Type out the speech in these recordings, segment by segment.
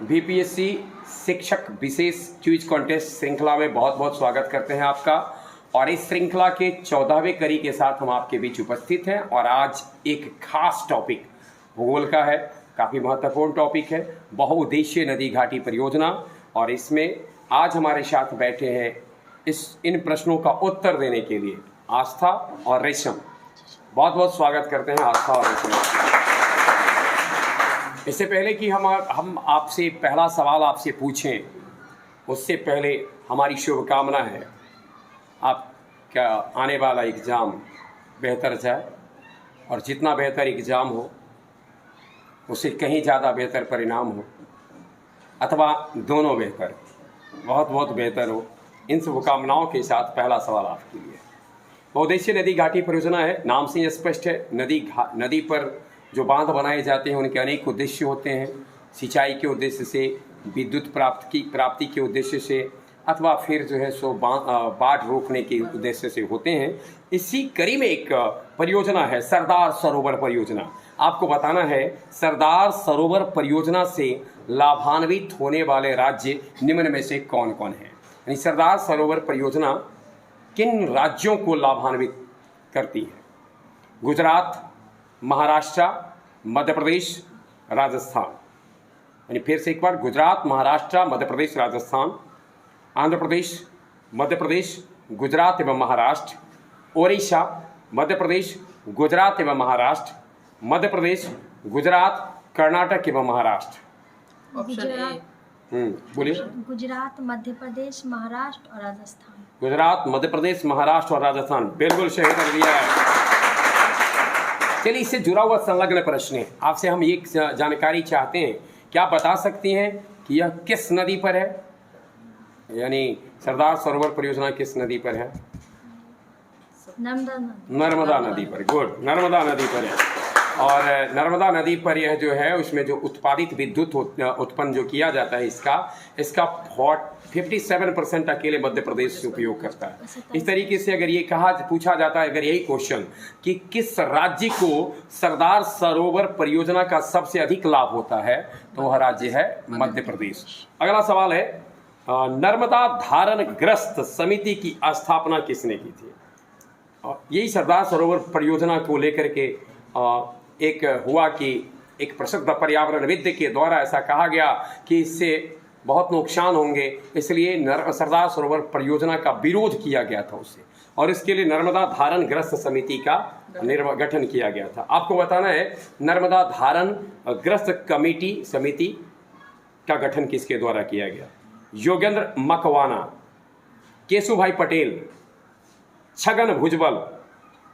BPSC शिक्षक विशेष quiz contest श्रृंखला में बहुत बहुत स्वागत करते हैं आपका। और इस श्रृंखला के 14वें कड़ी के साथ हम आपके बीच उपस्थित हैं और आज एक खास टॉपिक भूगोल का है। काफ़ी महत्वपूर्ण टॉपिक है, बहुउद्देशीय नदी घाटी परियोजना। और इसमें आज हमारे साथ बैठे हैं इन प्रश्नों का उत्तर देने के लिए आस्था और रेशम। बहुत बहुत स्वागत करते हैं आस्था और रेशम। इससे पहले कि हम आपसे पहला सवाल आपसे पूछें, उससे पहले हमारी शुभकामना है आपका आने वाला एग्ज़ाम बेहतर जाए और जितना बेहतर एग्ज़ाम हो उससे कहीं ज़्यादा बेहतर परिणाम हो, अथवा दोनों बेहतर, बहुत बहुत बेहतर हो। इन शुभकामनाओं के साथ पहला सवाल आपके लिए। बहुउद्देशीय नदी घाटी परियोजना है, नाम से स्पष्ट है। नदी पर जो बांध बनाए जाते हैं उनके अनेक उद्देश्य होते हैं। सिंचाई के उद्देश्य से, विद्युत प्राप्ति के उद्देश्य से, अथवा फिर जो है सो बाढ़ रोकने के उद्देश्य से होते हैं। इसी कड़ी में एक परियोजना है सरदार सरोवर परियोजना। आपको बताना है सरदार सरोवर परियोजना से लाभान्वित होने वाले राज्य निम्न में से कौन कौन है। यानी सरदार सरोवर परियोजना किन राज्यों को लाभान्वित करती है? गुजरात, महाराष्ट्र, मध्य प्रदेश, राजस्थान। यानी फिर से एक बार, गुजरात, महाराष्ट्र, मध्य प्रदेश, राजस्थान, आंध्र प्रदेश, मध्य प्रदेश, गुजरात एवं महाराष्ट्र, ओडिशा, मध्य प्रदेश, गुजरात एवं महाराष्ट्र, मध्य प्रदेश, गुजरात, कर्नाटक एवं महाराष्ट्र। Option A. बोलिए। गुजरात, मध्य प्रदेश, महाराष्ट्र और राजस्थान। गुजरात, मध्य प्रदेश, महाराष्ट्र और राजस्थान, बिल्कुल सही कर दिया है। चलिए, इससे जुड़ा हुआ संलग्न प्रश्न है। आपसे हम एक जानकारी चाहते हैं, क्या आप बता सकती हैं कि यह किस नदी पर है? यानी सरदार सरोवर परियोजना किस नदी पर है? नर्मदा नदी पर। गुड, नर्मदा नदी पर है। और नर्मदा नदी पर यह जो है उसमें जो उत्पादित विद्युत उत्पन्न जो किया जाता है इसका 57% अकेले मध्य प्रदेश से उपयोग करता है। इस तरीके से अगर ये पूछा जाता है, अगर यही क्वेश्चन कि किस राज्य को सरदार सरोवर परियोजना का सबसे अधिक लाभ होता है, तो वह राज्य है मध्य प्रदेश। अगला सवाल है, नर्मदा धारण ग्रस्त समिति की स्थापना किसने की थी? यही सरदार सरोवर परियोजना को लेकर के एक हुआ कि एक प्रसिद्ध पर्यावरणविद के द्वारा ऐसा कहा गया कि इससे बहुत नुकसान होंगे, इसलिए सरदार सरोवर परियोजना का विरोध किया गया था उससे, और इसके लिए नर्मदा धारण ग्रस्त समिति का गठन किया गया था। आपको बताना है नर्मदा धारण ग्रस्त समिति का गठन किसके द्वारा किया गया? योगेंद्र मकवाना, केशुभाई पटेल, छगन भुजबल,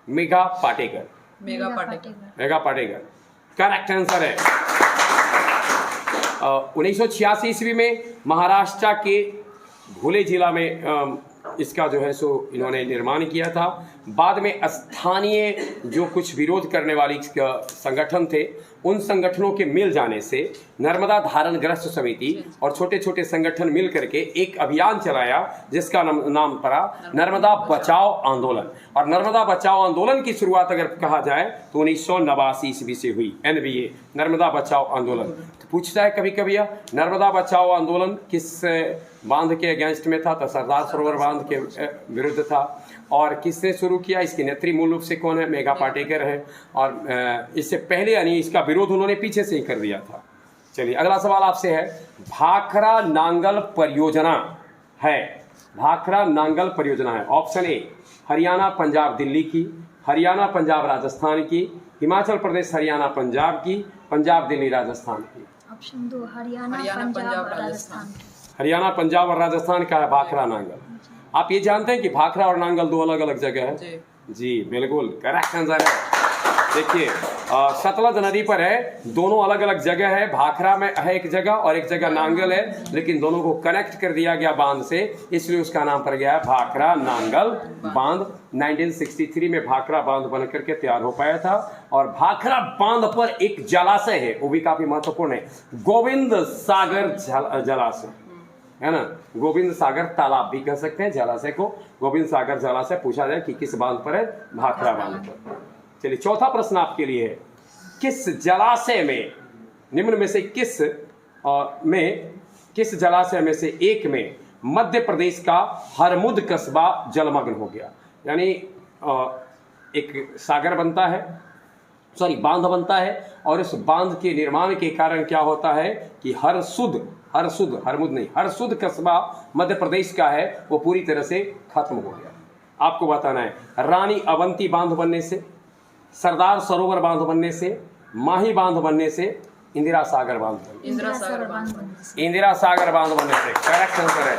मेघा पाटेकर। मेघा पाटेकर करेक्ट आंसर है। 1986 ईस्वी में महाराष्ट्र के धुले जिला में इसका जो है सो इन्होंने निर्माण किया था। बाद में स्थानीय जो कुछ विरोध करने वाली संगठन थे, उन संगठनों के मिल जाने से नर्मदा धारण ग्रस्त समिति और छोटे छोटे संगठन मिल करके एक अभियान चलाया जिसका नाम पड़ा नर्मदा बचाओ आंदोलन। और नर्मदा बचाओ आंदोलन की शुरुआत अगर कहा जाए तो 1989 ईस्वी से हुई। NBA नर्मदा बचाओ आंदोलन। तो पूछता है कभी कभी यह नर्मदा बचाओ आंदोलन किस बांध के अगेंस्ट में था? तो सरदार सरोवर बांध के विरुद्ध था। और किसने शुरू किया? इसके नेत्री मूल रूप से कौन है? मेघा पाटेकर है। और इससे पहले यानी इसका विरोध उन्होंने पीछे से ही कर दिया था। चलिए, अगला सवाल आपसे है, भाखरा नांगल परियोजना है। भाखरा नांगल परियोजना है। ऑप्शन ए हरियाणा, पंजाब, दिल्ली की, हरियाणा, पंजाब, राजस्थान की, हिमाचल प्रदेश, हरियाणा, पंजाब की, पंजाब, दिल्ली, राजस्थान की। ऑप्शन 2 हरियाणा, पंजाब, राजस्थान। हरियाणा, पंजाब और राजस्थान का है भाखरा नांगल। आप ये जानते हैं कि भाखरा और नांगल दो अलग अलग जगह है? जी बिल्कुल करेक्ट आंसर है। देखिए, सतलज नदी पर है, दोनों अलग अलग जगह है। भाखरा में है एक जगह और एक जगह नांगल है, लेकिन दोनों को कनेक्ट कर दिया गया बांध से, इसलिए उसका नाम पड़ गया है भाखरा नांगल बांध। 1963 में भाखरा बांध बन करके तैयार हो पाया था। और भाखरा बांध पर एक जलाशय है, वो भी काफी महत्वपूर्ण है, गोविंद सागर जलाशय है ना। गोविंद सागर तालाब भी कह सकते हैं जलाशय को, गोविंद सागर जलाशय। पूछा जाए कि किस बांध पर है? भाखरा बांध पर। चलिए, चौथा प्रश्न आपके लिए है, किस जलाशय में निम्न में से किस में किस जलाशय में से एक में मध्य प्रदेश का हरमुद कस्बा जलमग्न हो गया? यानी एक सागर बनता है, सॉरी बांध बनता है, और इस बांध के निर्माण के कारण क्या होता है कि हरसुद कस्बा मध्य प्रदेश का है, वो पूरी तरह से खत्म हो गया। आपको बताना है रानी अवंती बांध बनने से, सरदार सरोवर बांध बनने से, माही बांध बनने से, इंदिरा सागर बांध बनने से। इंदिरा सागर बांध बनने से। इंदिरा सागर बांध बनने से करेक्ट आंसर है।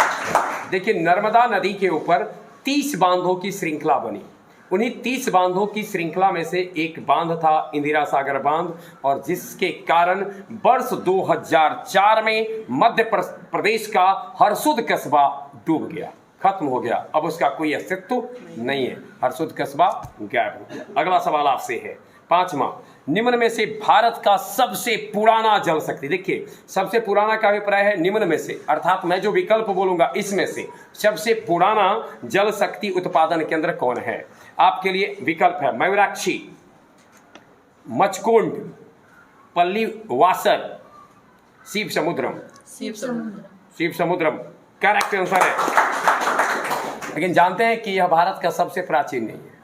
देखिए नर्मदा नदी के ऊपर 30 बांधों की श्रृंखला बनी। उन्हीं 30 बांधों की श्रृंखला में से एक बांध था इंदिरा सागर बांध, और जिसके कारण वर्ष 2004 में मध्य प्रदेश का हरसुद कस्बा डूब गया, खत्म हो गया। अब उसका कोई अस्तित्व नहीं है, हरसुद कस्बा गायब हो गया। अगला सवाल आपसे है 5वां, निम्न में से भारत का सबसे पुराना जल शक्ति, देखिए सबसे पुराना का अभिप्राय है निम्न में से, अर्थात मैं जो विकल्प बोलूंगा इसमें से सबसे पुराना जल शक्ति उत्पादन केंद्र कौन है? आपके लिए विकल्प है मयूराक्षी, मचकुंड, पल्ली वासर, शिव समुद्रम। करेक्ट आंसर है। लेकिन जानते हैं कि यह भारत का सबसे प्राचीन नहीं है,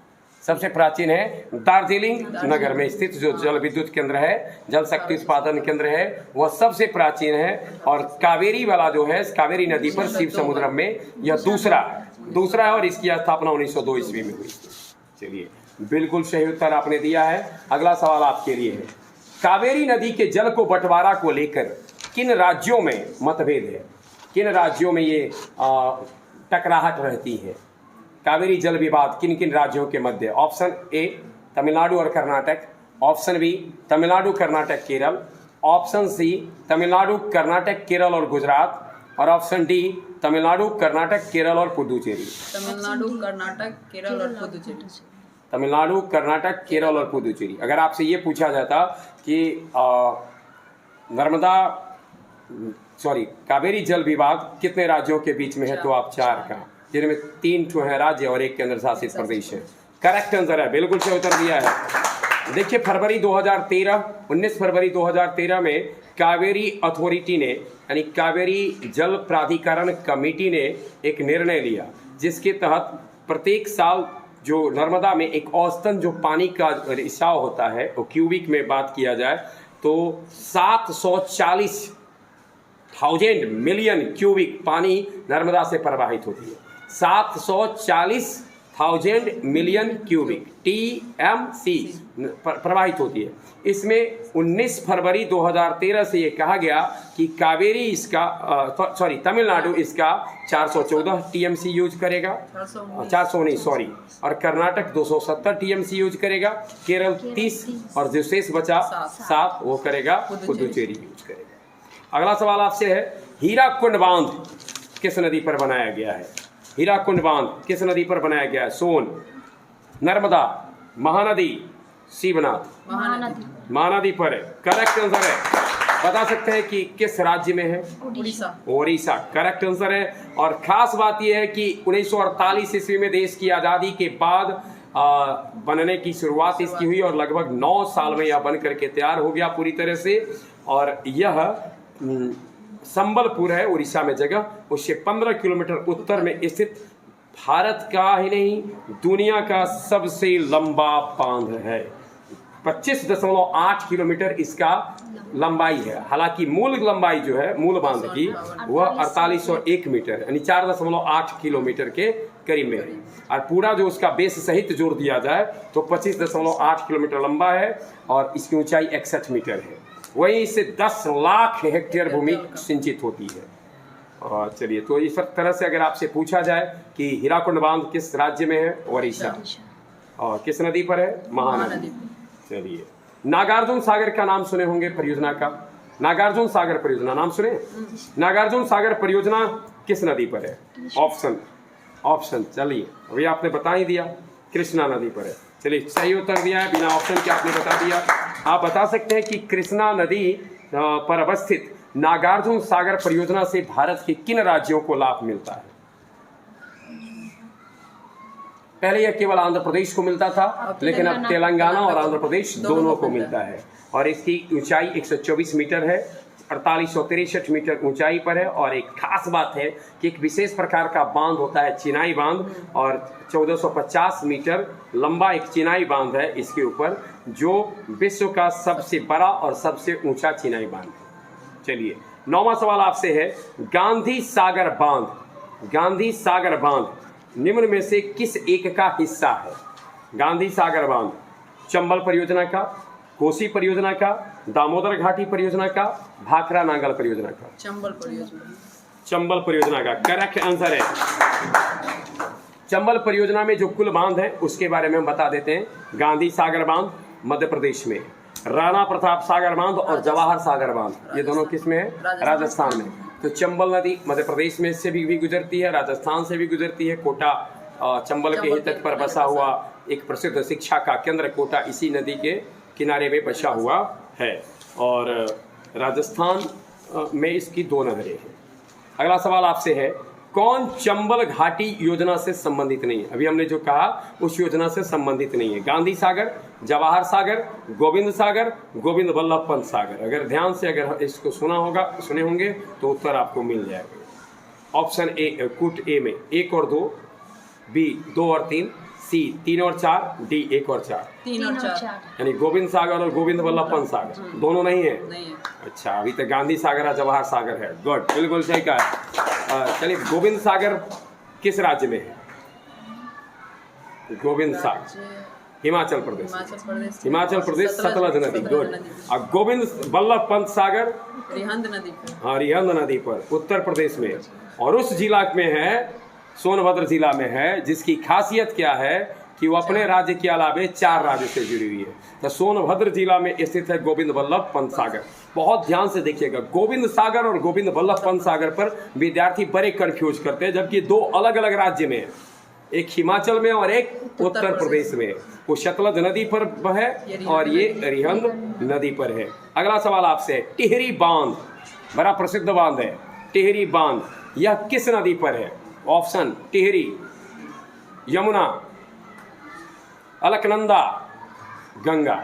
सबसे प्राचीन है दार्जिलिंग नगर में स्थित जो जल विद्युत केंद्र है, जल शक्ति उत्पादन केंद्र है, वह सबसे प्राचीन है। और कावेरी वाला जो है, कावेरी नदी पर शिव समुद्रम में, यह दूसरा है और इसकी स्थापना 1902 ईस्वी में हुई। चलिए बिल्कुल सही उत्तर आपने दिया है। अगला सवाल आपके लिए है, कावेरी नदी के जल को बंटवारा को लेकर किन राज्यों में मतभेद है? किन राज्यों में ये टकराहट रहती है? कावेरी जल विवाद किन किन राज्यों के मध्य? ऑप्शन ए तमिलनाडु और Karnataka, option B Tamil Nadu Karnataka Kerala, option C Tamil Nadu Karnataka Kerala और गुजरात, और ऑप्शन डी तमिलनाडु कर्नाटक केरल और पुदुचेरी। तमिलनाडु कर्नाटक केरल और पुदुचेरी। तमिलनाडु कर्नाटक केरल और पुदुचेरी। अगर आपसे ये पूछा जाता कि कावेरी जल विवाद कितने राज्यों के बीच में है, तो आप 4 का, जिनमें 3 है राज्य और 1 केंद्र शासित प्रदेश है। करेक्ट आंसर है, बिल्कुल सही उत्तर दिया है। देखिए 19 फरवरी 2013 में कावेरी अथॉरिटी ने, यानी कावेरी जल प्राधिकरण कमेटी ने एक निर्णय लिया, जिसके तहत प्रत्येक साल जो नर्मदा में एक औसतन जो पानी का रिसाव होता है, वो क्यूबिक में बात किया जाए तो 740,000 मिलियन क्यूबिक पानी नर्मदा से प्रवाहित होती है। 740,000 मिलियन क्यूबिक TMC प्रवाहित होती है। इसमें 19 फरवरी 2013 से ये कहा गया कि कावेरी इसका तमिलनाडु इसका 414 TMC यूज करेगा, 419 सॉरी, और कर्नाटक 270 TMC यूज करेगा, केरल 30 और जो शेष बचा 7 वो करेगा पुदुचेरी यूज करेगा। अगला सवाल आपसे है, हीराकुंड बांध किस नदी पर बनाया गया है? हीराकुंड बांध किस नदी पर बनाया गया है? सोन, नर्मदा, महानदी, शिवनाथ। महानदी पर है। करेक्ट आंसर है। बता सकते हैं कि किस राज्य में है? ओडिशा। करेक्ट आंसर है। और खास बात यह है कि 1948 ईस्वी में देश की आज़ादी के बाद बनने की शुरुआत इसकी हुई और लगभग 9 साल में यह बन करके तैयार हो गया पूरी तरह से। और यह संबलपुर है उड़ीसा में जगह, उससे 15 किलोमीटर उत्तर में स्थित भारत का ही नहीं दुनिया का सबसे लंबा बांध है। 25.8 किलोमीटर इसका लंबाई है। हालांकि मूल लंबाई जो है मूल बांध की वह 4801 मीटर यानी 4.8 किलोमीटर के करीब में है। और पूरा जो उसका बेस सहित जोड़ दिया जाए तो 25.8 किलोमीटर लंबा है और इसकी ऊंचाई 61 मीटर है। वहीं इससे 10 लाख हेक्टेयर भूमि सिंचित होती है। और चलिए, तो इस तरह से अगर आपसे पूछा जाए कि हीराकुंड बांध किस राज्य में है? ओडिशा। और किस नदी पर है? महानदी। चलिए, नागार्जुन सागर का नाम सुने होंगे परियोजना का। नागार्जुन सागर परियोजना नाम सुने? नागार्जुन सागर परियोजना किस नदी पर है? ऑप्शन चलिए अभी आपने बता ही दिया, कृष्णा नदी पर है। चलिए, सही उत्तर दिया है, बिना ऑप्शन के आपने बता दिया। आप बता सकते हैं कि कृष्णा नदी पर अवस्थित नागार्जुन सागर परियोजना से भारत के किन राज्यों को लाभ मिलता है? पहले यह केवल आंध्र प्रदेश को मिलता था, लेकिन अब तेलंगाना और आंध्र प्रदेश दोनों को मिलता है। और इसकी ऊंचाई 124 मीटर है। 4863 मीटर ऊंचाई पर है। और एक खास बात है कि एक विशेष प्रकार का बांध होता है चिनाई बांध, और 1450 मीटर लंबा एक चिनाई बांध है इसके ऊपर, जो विश्व का सबसे बड़ा और सबसे ऊंचा चिनाई बांध है। चलिए 9वां सवाल आपसे है, गांधी सागर बांध। गांधी सागर बांध निम्न में से किस एक का हिस्सा है? गांधी सागर बांध चंबल परियोजना का, कोसी परियोजना का, दामोदर घाटी परियोजना का, भाखड़ा नांगल परियोजना का? चंबल परियोजना। चंबल परियोजना का करेक्ट आंसर है। चंबल परियोजना में जो कुल बांध है उसके बारे में हम बता देते हैं। गांधी सागर बांध मध्य प्रदेश में, राणा प्रताप सागर बांध और जवाहर सागर बांध, ये दोनों किस में है? राजस्थान में। तो चंबल नदी मध्य प्रदेश में से भी गुजरती है, राजस्थान से भी गुजरती है। कोटा चंबल के ही तट पर बसा हुआ एक प्रसिद्ध शिक्षा का केंद्र कोटा इसी नदी के किनारे पे बसा हुआ है, और राजस्थान में इसकी 2 नहरें हैं। अगला सवाल आपसे है, कौन चंबल घाटी योजना से संबंधित नहीं है? अभी हमने जो कहा उस योजना से संबंधित नहीं है। गांधी सागर, जवाहर सागर, गोविंद वल्लभ पंत सागर। अगर ध्यान से अगर इसको सुने होंगे तो उत्तर आपको मिल जाएगा। ऑप्शन ए, कूट ए में 1 और 2, बी 2 और 3, सी 3 और 4, डी 1 और 4। 3 और 4 यानी गोविंद सागर और गोविंद वल्लभ पंत सागर दोनों नहीं है? नहीं है। अच्छा, अभी तक गांधी सागर और जवाहर सागर है। गुड, बिल्कुल सही कहा। चलिए, गोविंद सागर किस राज्य में है? गोविंद सागर हिमाचल प्रदेश। हिमाचल प्रदेश सतलज नदी। गुड। और गोविंद वल्लभ पंत सागर रिहंद नदी पर। हाँ, रिहंद नदी पर उत्तर प्रदेश में, और उस जिला में है, सोनभद्र जिला में है, जिसकी खासियत क्या है कि वो अपने राज्य के अलावे 4 राज्य से जुड़ी हुई है। तो सोनभद्र जिला में स्थित है गोविंद वल्लभ पंत सागर। बहुत ध्यान से देखिएगा, गोविंद सागर और गोविंद वल्लभ पंत सागर पर विद्यार्थी बड़े कंफ्यूज करते हैं, जबकि 2 अलग अलग राज्य में है, एक हिमाचल में और एक उत्तर प्रदेश में। वो सतलज नदी पर है और ये रिहंद नदी पर है। अगला सवाल आपसे, टिहरी बांध बड़ा प्रसिद्ध बांध है। टिहरी बांध यह किस नदी पर है? ऑप्शन टिहरी, यमुना, अलकनंदा, गंगा।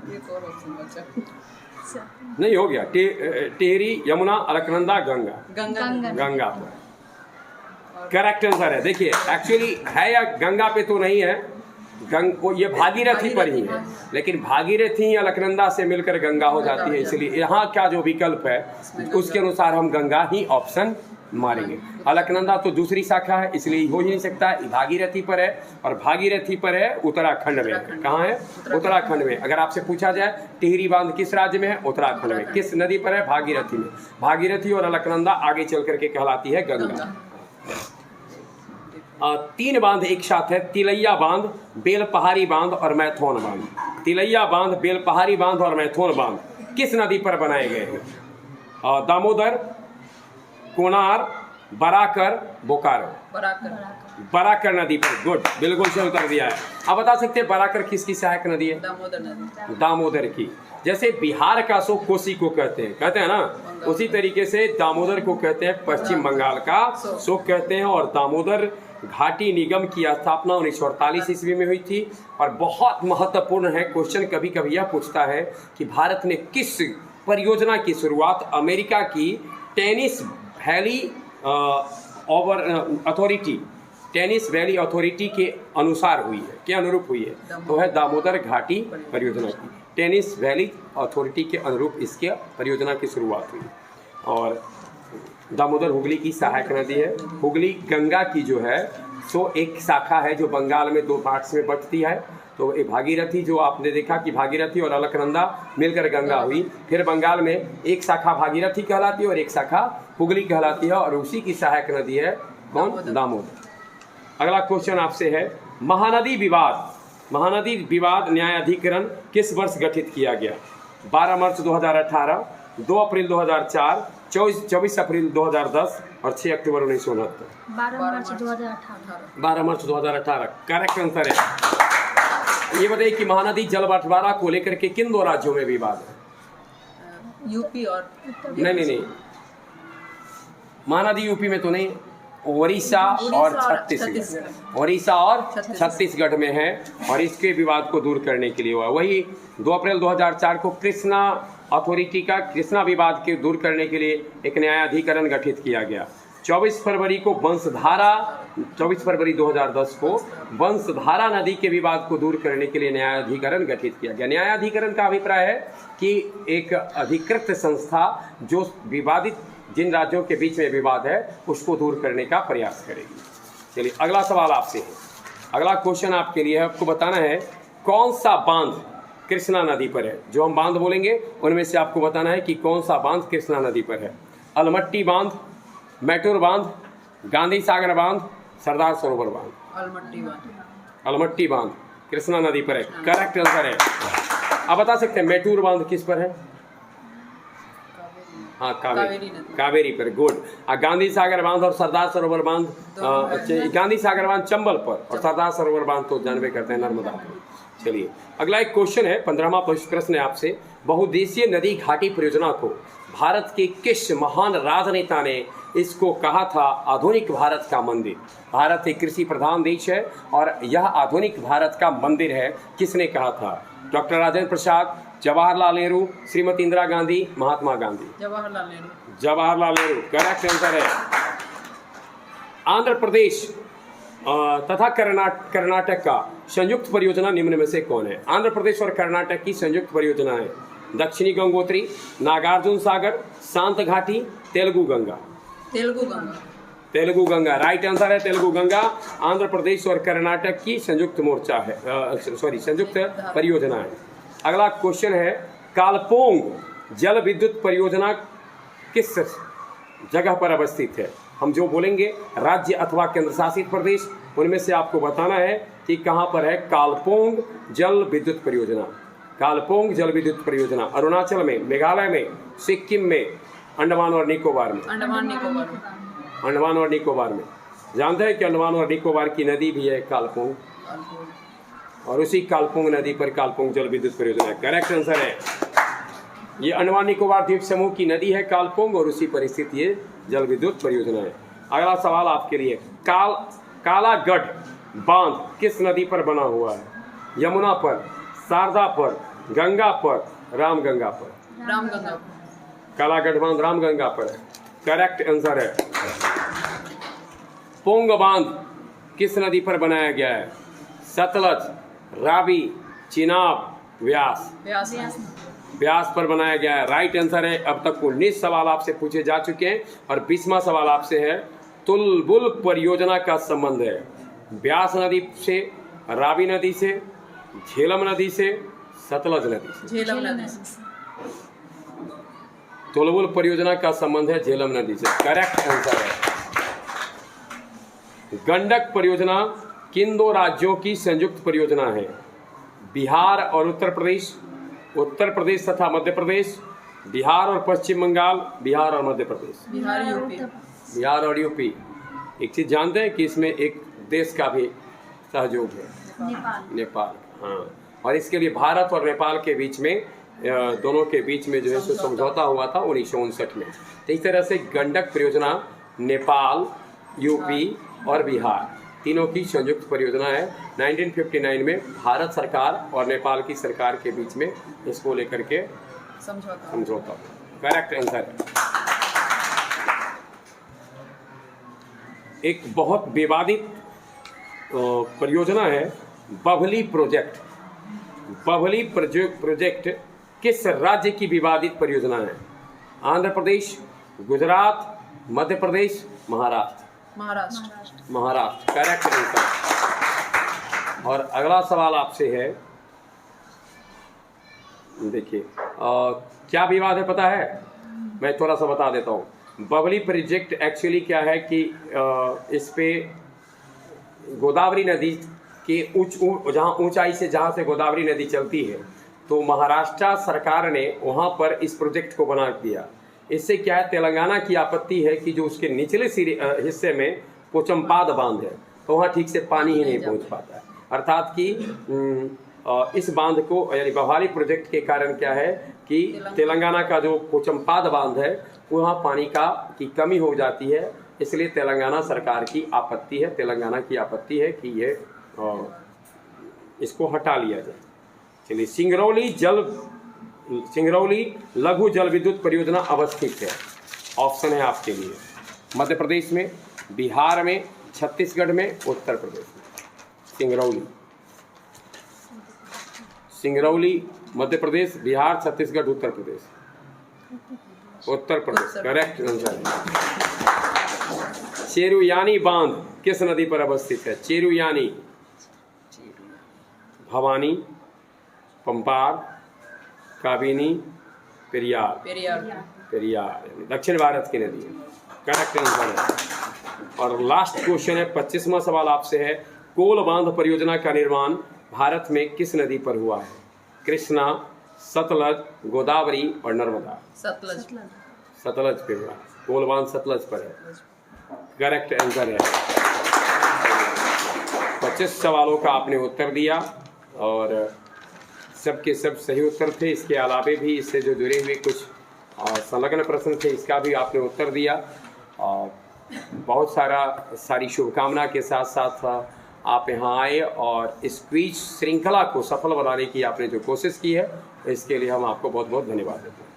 एक और ऑप्शन बचा। नहीं, हो गया। टिहरी, यमुना, अलकनंदा, गंगा। गंगा पर करेक्ट आंसर है। देखिए, एक्चुअली है या गंगा पे तो नहीं है, ये भागीरथी पर ही है, लेकिन भागीरथी ही अलकनंदा से मिलकर गंगा हो जाती है, इसलिए यहाँ क्या जो विकल्प है उसके अनुसार हम गंगा ही ऑप्शन मारेंगे। अलकनंदा तो दूसरी शाखा है, इसलिए हो ही नहीं सकता। भागीरथी पर है, और भागीरथी पर है उत्तराखंड में। कहाँ है? उत्तराखंड में। अगर आपसे पूछा जाए टिहरी बांध किस राज्य में है? उत्तराखंड में। किस नदी पर है? भागीरथी में। भागीरथी और अलकनंदा आगे चल करके कहलाती है गंगा। 3 बांध एक साथ है, तिलैया बांध, बेलपहाड़ी बांध और मैथौन बांध। तिलैया बांध, बेलपहाड़ी बांध और मैथौन बांध किस नदी पर बनाए गए हैं? दामोदर, कोनार, बराकर, बोकारो। बराकर नदी पर। गुड, बिल्कुल सही उत्तर दिया है। आप बता सकते हैं बराकर किसकी सहायक नदी है? दामोदर नदी। दामोदर की। जैसे बिहार का शोक कोसी को कहते हैं ना, उसी तरीके से दामोदर को कहते हैं पश्चिम बंगाल का शोक कहते हैं। और दामोदर घाटी निगम की स्थापना 1948 ईस्वी में हुई थी। और बहुत महत्वपूर्ण है, क्वेश्चन कभी कभी यह पूछता है कि भारत ने किस परियोजना की शुरुआत अमेरिका की tennis valley tennis valley authority के अनुसार हुई है, के अनुरूप हुई है? तो है दामोदर घाटी परियोजना की। टेनिस वैली अथॉरिटी के अनुरूप इसके परियोजना की शुरुआत हुई। और दामोदर हुगली की सहायक नदी है। हुगली गंगा की जो है सो एक शाखा है जो बंगाल में 2 पार्ट्स में बंटती है। तो ये भागीरथी, जो आपने देखा कि भागीरथी और अलकनंदा मिलकर गंगा हुई, फिर बंगाल में एक शाखा भागीरथी कहलाती है और एक शाखा हुगली कहलाती है, और उसी की सहायक नदी है कौन? दामोदर। अगला क्वेश्चन आपसे है, महानदी विवाद न्यायाधिकरण किस वर्ष गठित किया गया? 12 मार्च 2018, 2 अप्रैल 2004, 24 अप्रैल 2010 और 6 अक्टूबर 1969। 12 मार्च 2018 करेक्ट आंसर है। ये बताइए कि महानदी जल बंटवारा को लेकर के किन 2 राज्यों में विवाद है? यूपी और नहीं, महानदी यूपी में तो नहीं, ओडिशा और छत्तीसगढ़। छत्तीसगढ़। ओडिशा और छत्तीसगढ़। छत्तीसगढ़ में है और इसके विवाद को दूर करने के लिए हुआ। वही 2 अप्रैल 2004 को कृष्णा अथॉरिटी का कृष्णा विवाद के दूर करने के लिए एक न्यायाधिकरण गठित किया गया। 24 फरवरी 2010 को वंशधारा नदी के विवाद को दूर करने के लिए न्यायाधिकरण गठित किया गया। न्यायाधिकरण का अभिप्राय है कि एक अधिकृत संस्था जो विवादित जिन राज्यों के बीच में विवाद है उसको दूर करने का प्रयास करेगी। चलिए अगला सवाल आपसे है। अगला क्वेश्चन आपके लिए है, आपको बताना है कौन सा बांध कृष्णा नदी पर है। जो हम बांध बोलेंगे उनमें से आपको बताना है कि कौन सा बांध कृष्णा नदी पर है। अलमट्टी बांध, मैटूर बांध, गांधी सागर बांध, सरदार सरोवर बांध। अलमट्टी बांध कृष्णा नदी पर है, करेक्ट आंसर है। आप बता सकते हैं मैटूर बांध किस पर है? हाँ कावेरी पर, गुड। गांधी सागर बांध और सरदार सरोवर बांध, गांधी सागर बांध चंबल पर और सरदार सरोवर बांध तो जानवे करते हैं नर्मदा पर। चलिए अगला एक क्वेश्चन है, 15वां प्रश्न है आपसे। बहुउद्देशीय नदी घाटी परियोजना को भारत के किस महान राजनेता ने इसको कहा था आधुनिक भारत का मंदिर? भारत एक कृषि प्रधान देश है और यह आधुनिक भारत का मंदिर है, किसने कहा था? Doctor Rajendra Prasad, Jawaharlal Nehru, Shrimati Indira Gandhi, Mahatma Gandhi. Jawaharlal Nehru correct answer है। आंध्र प्रदेश तथा कर्नाटक का संयुक्त परियोजना निम्न में से कौन है? आंध्र प्रदेश और कर्नाटक की संयुक्त परियोजना है दक्षिणी गंगोत्री, नागार्जुन सागर, शांत घाटी, तेलुगु गंगा। तेलुगु गंगा राइट आंसर है, तेलुगु गंगा। आंध्र प्रदेश और कर्नाटक की संयुक्त मोर्चा है, संयुक्त परियोजना है। अगला क्वेश्चन है, कालपोंग जल विद्युत परियोजना किस जगह पर अवस्थित है? हम जो बोलेंगे राज्य अथवा केंद्र शासित प्रदेश, उनमें से आपको बताना है कि कहाँ पर है कालपोंग जल विद्युत परियोजना। कालपोंग जल विद्युत परियोजना अरुणाचल में, मेघालय में, सिक्किम में, अंडमान और निकोबार में। अंडमान और निकोबार में। जानते हैं कि अंडमान और निकोबार की नदी भी है कालपोंग, और उसी कालपोंग नदी पर कालपोंग जल विद्युत परियोजना करेक्ट आंसर है। ये अंडमान निकोबार द्वीप समूह की नदी है कालपोंग और उसी पर स्थित ये जल विद्युत परियोजना है। अगला सवाल आपके लिए, कालागढ़ बांध किस नदी पर बना हुआ है? यमुना पर, शारदा पर, गंगा पर, रामगंगा पर। कालागढ़ बांध रामगंगा पर है, करेक्ट आंसर है। पोंग बांध किस नदी पर बनाया गया है? सतलज, रावी, चिनाब, व्यास पर बनाया गया है, राइट आंसर है। अब तक 19 सवाल आपसे पूछे जा चुके हैं और 20वां सवाल आपसे है, तुलबुल परियोजना का संबंध है व्यास नदी से, रावी नदी से, झेलम नदी से, सतलज नदी से। तुलबुल परियोजना का संबंध है झेलम नदी से, करेक्ट आंसर है। गंडक परियोजना किन दो राज्यों की संयुक्त परियोजना है? बिहार और उत्तर प्रदेश, उत्तर प्रदेश तथा मध्य प्रदेश, बिहार और पश्चिम बंगाल, बिहार और मध्य प्रदेश। बिहार और यूपी। एक चीज जानते हैं कि इसमें एक देश का भी सहयोग है, नेपाल। हाँ, और इसके लिए भारत और नेपाल के बीच में, दोनों के बीच में जो है सो समझौता हुआ था 1959 में। तो इस तरह से गंडक परियोजना नेपाल, यूपी और बिहार तीनों की संयुक्त परियोजना है। 1959 में भारत सरकार और नेपाल की सरकार के बीच में इसको लेकर के समझौता, करेक्ट आंसर है। एक बहुत विवादित परियोजना है बभली प्रोजेक्ट। बभली प्रोजेक्ट किस राज्य की विवादित परियोजना है? Andhra Pradesh, Gujarat, Madhya Pradesh, Maharashtra correct answer. और अगला सवाल आपसे है, देखिए क्या विवाद है पता है? मैं थोड़ा सा बता देता हूँ। बबली प्रोजेक्ट एक्चुअली क्या है कि इस पे गोदावरी नदी के जहाँ ऊंचाई से जहाँ से गोदावरी नदी चलती है, तो महाराष्ट्र सरकार ने वहाँ पर इस प्रोजेक्ट को बना दिया। इससे क्या है, तेलंगाना की आपत्ति है कि जो उसके निचले हिस्से में पोचमपाद बांध है, तो वहाँ ठीक से पानी ही नहीं पहुँच पाता है। अर्थात कि इस बांध को यानी बहाली प्रोजेक्ट के कारण क्या है कि तेलंगाना का जो पोचमपाद बांध है वहाँ पानी की कमी हो जाती है। इसलिए तेलंगाना सरकार की आपत्ति है, तेलंगाना की आपत्ति है कि ये इसको हटा लिया जाए। चलिए, सिंगरौली लघु जल विद्युत परियोजना अवस्थित है। ऑप्शन है आपके लिए मध्य प्रदेश में, बिहार में, छत्तीसगढ़ में, उत्तर प्रदेश में। सिंगरौली मध्य प्रदेश, बिहार, छत्तीसगढ़, उत्तर प्रदेश। उत्तर प्रदेश करेक्ट आंसर है। चेरुयानी बांध किस नदी पर अवस्थित है? चेरुयानी, भवानी, पंपार, काबिनी, पेरियार। पेरियार दक्षिण भारत की नदी है, करेक्ट आंसर है। और लास्ट क्वेश्चन है, 25वां सवाल आपसे है, कोल बांध परियोजना का निर्माण भारत में किस नदी पर हुआ है? कृष्णा, सतलज, गोदावरी और नर्मदा। सतलज पे हुआ। कोल बांध सतलज पर है, करेक्ट आंसर है। 25 सवालों का आपने उत्तर दिया और सबके सब सही उत्तर थे। इसके अलावे भी इससे जो जुड़े हुए कुछ संलग्न प्रश्न थे, इसका भी आपने उत्तर दिया। और बहुत सारी शुभकामना के साथ साथ आप यहाँ आए और इस क्विज श्रृंखला को सफल बनाने की आपने जो कोशिश की है, इसके लिए हम आपको बहुत बहुत धन्यवाद देते हैं।